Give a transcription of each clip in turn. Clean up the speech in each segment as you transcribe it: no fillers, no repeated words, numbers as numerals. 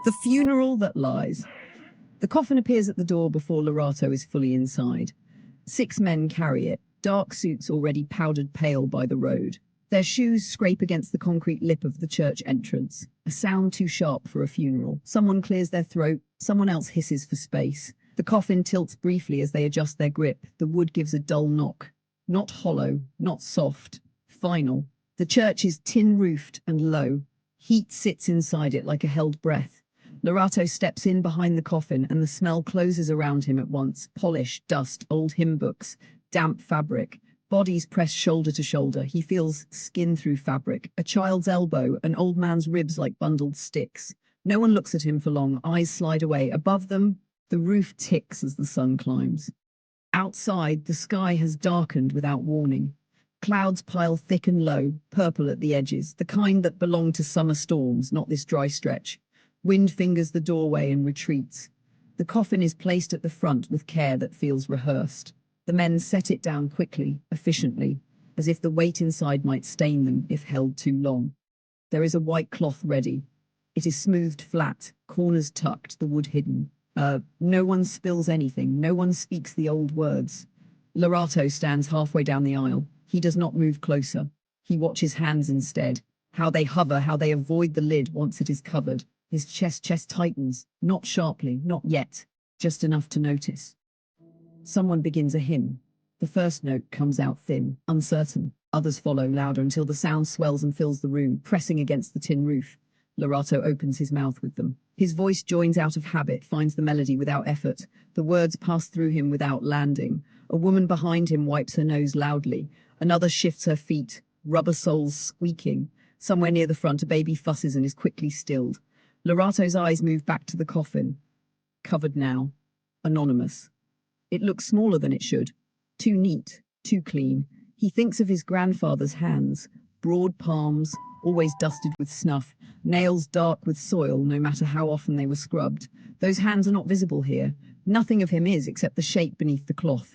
The funeral that lies. The coffin appears at the door before Lorato is fully inside. 6 men carry it, dark suits already powdered pale by the road. Their shoes scrape against the concrete lip of the church entrance, a sound too sharp for a funeral. Someone clears their throat, someone else hisses for space. The coffin tilts briefly as they adjust their grip. The wood gives a dull knock. Not hollow, not soft, final. The church is tin-roofed and low. Heat sits inside it like a held breath. Lorato steps in behind the coffin and the smell closes around him at once. Polish, dust, old hymn books, damp fabric. Bodies pressed shoulder to shoulder. He feels skin through fabric, a child's elbow, an old man's ribs like bundled sticks. No one looks at him for long. Eyes slide away. Above them, the roof ticks as the sun climbs. Outside, the sky has darkened without warning. Clouds pile thick and low, purple at the edges, the kind that belong to summer storms, not this dry stretch. Wind fingers the doorway and retreats. The coffin is placed at the front with care that feels rehearsed. The men set it down quickly, efficiently, as if the weight inside might stain them if held too long. There is a white cloth ready. It is smoothed flat, corners tucked, the wood hidden. No one spills anything, no one speaks the old words. Lorato stands halfway down the aisle. He does not move closer. He watches hands instead, how they hover, how they avoid the lid once it is covered. His chest tightens, not sharply, not yet, just enough to notice. Someone begins a hymn. The first note comes out thin, uncertain. Others follow louder until the sound swells and fills the room, pressing against the tin roof. Lorato opens his mouth with them. His voice joins out of habit, finds the melody without effort. The words pass through him without landing. A woman behind him wipes her nose loudly. Another shifts her feet, rubber soles squeaking. Somewhere near the front, a baby fusses and is quickly stilled. Lorato's eyes move back to the coffin. Covered now. Anonymous. It looks smaller than it should. Too neat, too clean. He thinks of his grandfather's hands. Broad palms, always dusted with snuff. Nails dark with soil, no matter how often they were scrubbed. Those hands are not visible here. Nothing of him is except the shape beneath the cloth.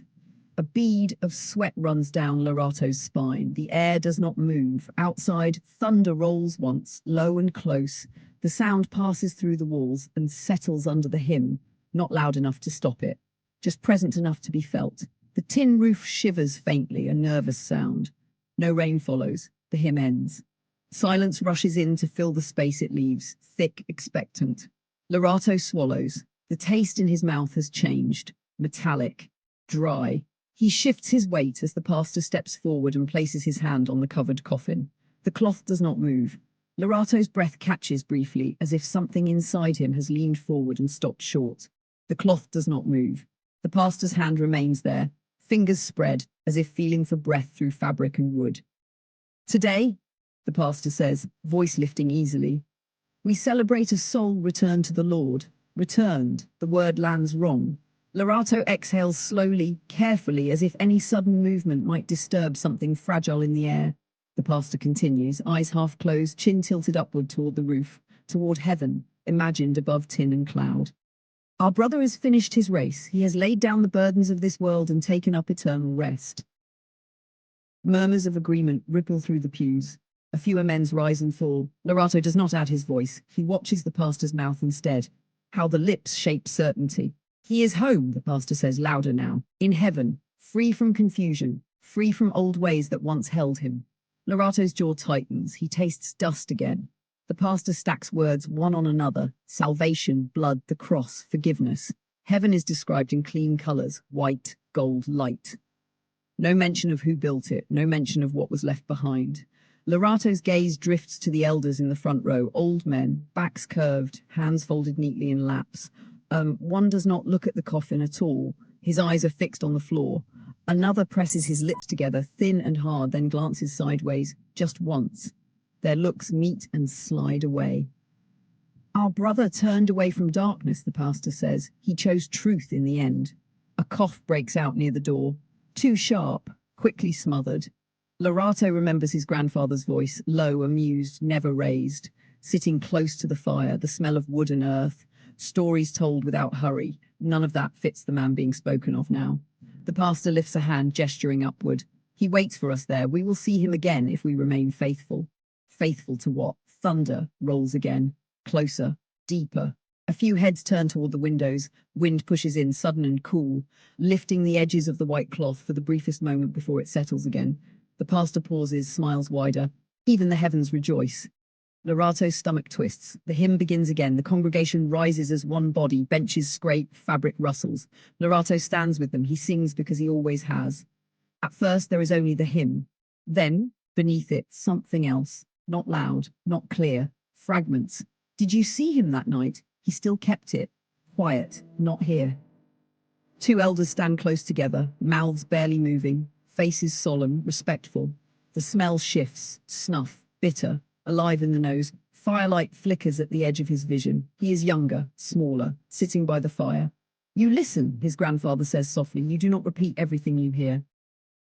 A bead of sweat runs down Lorato's spine. The air does not move. Outside, thunder rolls once, low and close. The sound passes through the walls and settles under the hymn, not loud enough to stop it, just present enough to be felt. The tin roof shivers faintly, a nervous sound. No rain follows. The hymn ends. Silence rushes in to fill the space it leaves, thick, expectant. Lorato swallows. The taste in his mouth has changed. Metallic. Dry. He shifts his weight as the pastor steps forward and places his hand on the covered coffin. The cloth does not move. Lorato's breath catches briefly, as if something inside him has leaned forward and stopped short. The cloth does not move. The pastor's hand remains there, fingers spread, as if feeling for breath through fabric and wood. Today, the pastor says, voice lifting easily, we celebrate a soul returned to the Lord. Returned. The word lands wrong. Lorato exhales slowly, carefully, as if any sudden movement might disturb something fragile in the air. The pastor continues, eyes half closed, chin tilted upward toward the roof, toward heaven, imagined above tin and cloud. Our brother has finished his race. He has laid down the burdens of this world and taken up eternal rest. Murmurs of agreement ripple through the pews. A few amens rise and fall. Lorato does not add his voice. He watches the pastor's mouth instead. How the lips shape certainty. He is home, the pastor says louder now. In heaven, free from confusion, free from old ways that once held him. Lorato's jaw tightens. He tastes dust again. The pastor stacks words one on another. Salvation, blood, the cross, forgiveness. Heaven is described in clean colors, white, gold, light. No mention of who built it, no mention of what was left behind. Lorato's gaze drifts to the elders in the front row, old men, backs curved, hands folded neatly in laps. One does not look at the coffin at all. His eyes are fixed on the floor. Another presses his lips together, thin and hard, then glances sideways, just once. Their looks meet and slide away. Our brother turned away from darkness, the pastor says. He chose truth in the end. A cough breaks out near the door. Too sharp, quickly smothered. Lorato remembers his grandfather's voice, low, amused, never raised. Sitting close to the fire, the smell of wood and earth. Stories told without hurry. None of that fits the man being spoken of now. The pastor lifts a hand, gesturing upward. He waits for us there. We will see him again if we remain faithful. Faithful to what? Thunder rolls again. Closer, deeper. A few heads turn toward the windows. Wind pushes in, sudden and cool, lifting the edges of the white cloth for the briefest moment before it settles again. The pastor pauses, smiles wider. Even the heavens rejoice. Lorato's stomach twists. The hymn begins again. The congregation rises as one body. Benches scrape, fabric rustles. Lorato stands with them. He sings because he always has. At first, there is only the hymn. Then, beneath it, something else. Not loud, not clear. Fragments. Did you see him that night? He still kept it. Quiet, not here. Two elders stand close together, mouths barely moving, faces solemn, respectful. The smell shifts, snuff, bitter, alive in the nose. Firelight flickers at the edge of his vision. He is younger, smaller, sitting by the fire. You listen, his grandfather says softly. You do not repeat everything you hear.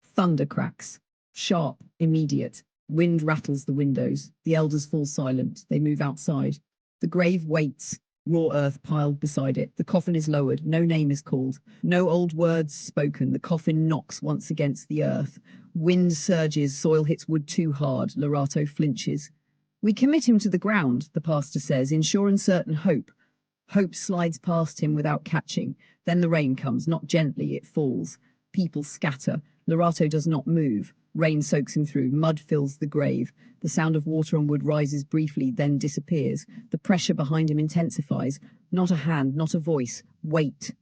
Thunder cracks. Sharp, immediate. Wind rattles the windows. The elders fall silent. They move outside. The grave waits. Raw earth piled beside it. The coffin is lowered. No name is called. No old words spoken. The coffin knocks once against the earth. Wind surges. Soil hits wood too hard. Lorato flinches. We commit him to the ground, the pastor says, in sure and certain hope. Hope slides past him without catching. Then the rain comes, not gently, it falls. People scatter. Lorato does not move. Rain soaks him through. Mud fills the grave. The sound of water on wood rises briefly, then disappears. The pressure behind him intensifies. Not a hand, not a voice. Wait.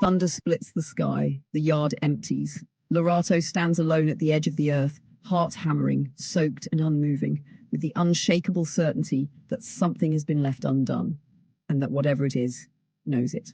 Thunder splits the sky. The yard empties. Lorato stands alone at the edge of the earth, heart hammering, soaked and unmoving, with the unshakable certainty that something has been left undone, and that whatever it is, knows it.